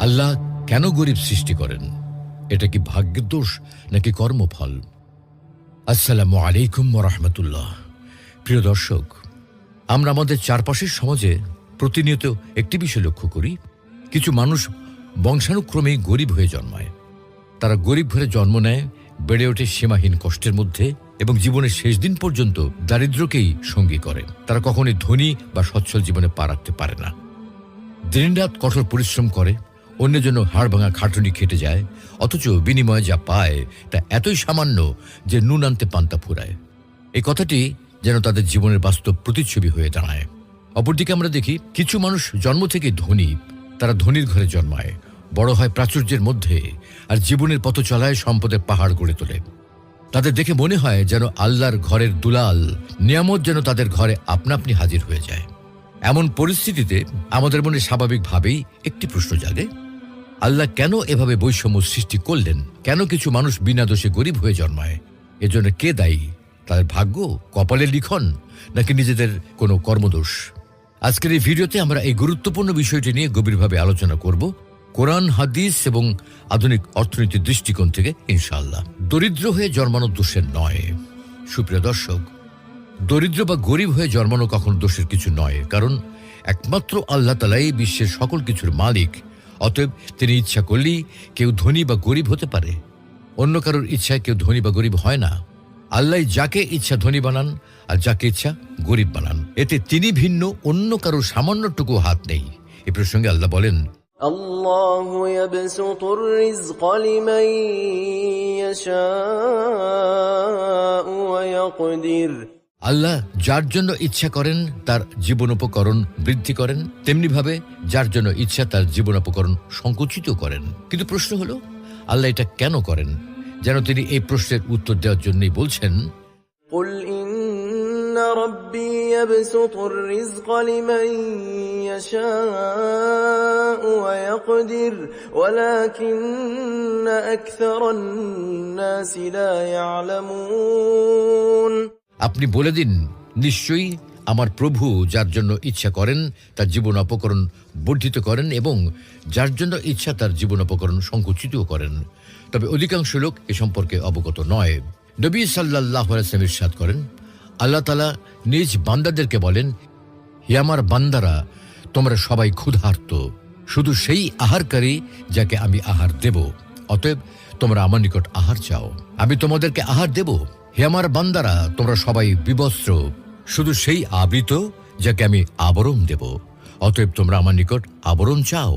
আল্লাহ কেন গরিব সৃষ্টি করেন? এটা কি ভাগ্যের দোষ নাকি কর্মফল? আসসালামু আলাইকুম ওয়া রাহমাতুল্লাহ। প্রিয় দর্শক, আমরা আমাদের চারপাশের সমাজে প্রতিনিয়ত একটি বিষয় লক্ষ্য করি, কিছু মানুষ বংশানুক্রমেই গরিব হয়ে জন্মায়। তারা গরিব ঘরে জন্ম নেয়, বেড়ে ওঠে সীমাহীন কষ্টের মধ্যে এবং জীবনের শেষ দিন পর্যন্ত দারিদ্র্যকেই সঙ্গী করে। তারা কখনোই ধনী বা সচ্ছল জীবনে পা রাখতে পারে না। দিনরাত কঠোর পরিশ্রম করে, অন্যের জন্য হাড় ভাঙা খাটুনি খেটে যায়, অথচ বিনিময়ে যা পায় তা এতই সামান্য যে নুন আনতে পান্তা ফুরায়। এই কথাটি যেন তাদের জীবনের বাস্তব প্রতিচ্ছবি হয়ে দাঁড়ায়। অপরদিকে আমরা দেখি কিছু মানুষ জন্ম থেকে ধনী, তারা ধনীর ঘরে জন্মায়, বড় হয় প্রাচুর্যের মধ্যে, আর জীবনের পথ চলায় সম্পদের পাহাড় গড়ে তোলে। তাদের দেখে মনে হয় যেন আল্লাহর ঘরের দুলাল নিয়ামত যেন তাদের ঘরে আপনা আপনি হাজির হয়ে যায়। এমন পরিস্থিতিতে আমাদের মনে স্বাভাবিকভাবেই একটি প্রশ্ন জাগে, আল্লাহ কেন এভাবে বৈষম্য সৃষ্টি করলেন? কেন কিছু মানুষ বিনা দোষে গরিব হয়ে জন্মায়? এজন্য কে দায়ী? তাদের ভাগ্য, কপালের লিখন, নাকি নিজেদের কোনো কর্মদোষ? আজকের এই ভিডিওতে আমরা এই গুরুত্বপূর্ণ বিষয়টি নিয়ে গভীরভাবে আলোচনা করব, কোরআন, হাদিস এবং আধুনিক অর্থনীতির দৃষ্টিকোণ থেকে ইনশাআল্লাহ। দরিদ্র হয়ে জন্মানো দোষের নয়। সুপ্রিয় দর্শক, দরিদ্র বা গরিব হয়ে জন্মানো কখনো দোষের কিছু নয়, কারণ একমাত্র আল্লাহ তাআলাই বিশ্বের সকল কিছুর মালিক। অতএব তিনি ইচ্ছা করলেই কেউ ধনী বা গরিব হতে পারে। অন্য কারোর ইচ্ছায় কেউ ধনী বা গরিব হয় না। আল্লাহ যাকে ইচ্ছা ধনী বানান আর যাকে ইচ্ছা গরিব বানান, এতে তিনি ভিন্ন, অন্য কারোর সামান্যটুকু হাত নেই। এ প্রসঙ্গে আল্লাহ বলেন, আল্লাহু ইয়াবসুতুর রিজকা লিমান ইয়াশাউ ওয়া ইয়াকদির। আল্লাহ যার জন্য ইচ্ছা করেন তার জীবনোপকরণ বৃদ্ধি করেন, তেমনিভাবে যার জন্য ইচ্ছা তার জীবনোপকরণ সংকুচিত করেন। কিন্তু প্রশ্ন হলো, আল্লাহ এটা কেন করেন? যেন তিনি এই প্রশ্নের উত্তর দেওয়ার জন্যই বলছেন, কুল ইন্না রাব্বী ইয়াবসুতুর রিজকা লিমান ইয়াশাউ ওয়া ইয়াকদির ওয়ালাকিন্না আকসারান নাসি লা ইয়ালামুন। আপনি বলে দিন, নিশ্চয়ই আমার প্রভু যার জন্য ইচ্ছা করেন তার জীবন অপকরণ বর্ধিত করেন এবং যার জন্য ইচ্ছা তার জীবন অপকরণ সংকুচিত করেন, তবে অধিকাংশ লোক এ সম্পর্কে অবগত নয়। নবী সাল্লাল্লাহু আলাইহি ওয়াসাল্লাম ইরশাদ করেন, আল্লাহ তাআলা নিজ বান্দাদেরকে বলেন, হে আমার বান্দারা, তোমরা সবাই ক্ষুধার্ত, শুধু সেই আহারকারী যাকে আমি আহার দেব। অতএব তোমরা আমার নিকট আহার চাও, আমি তোমাদেরকে আহার দেব। হে আমার বান্দারা, তোমরা সবাই বিবস্ত্র, শুধু সেই আবৃত যাকে আমি আবরণ দেব। অতএব তোমরা আমার নিকট আবরণ চাও।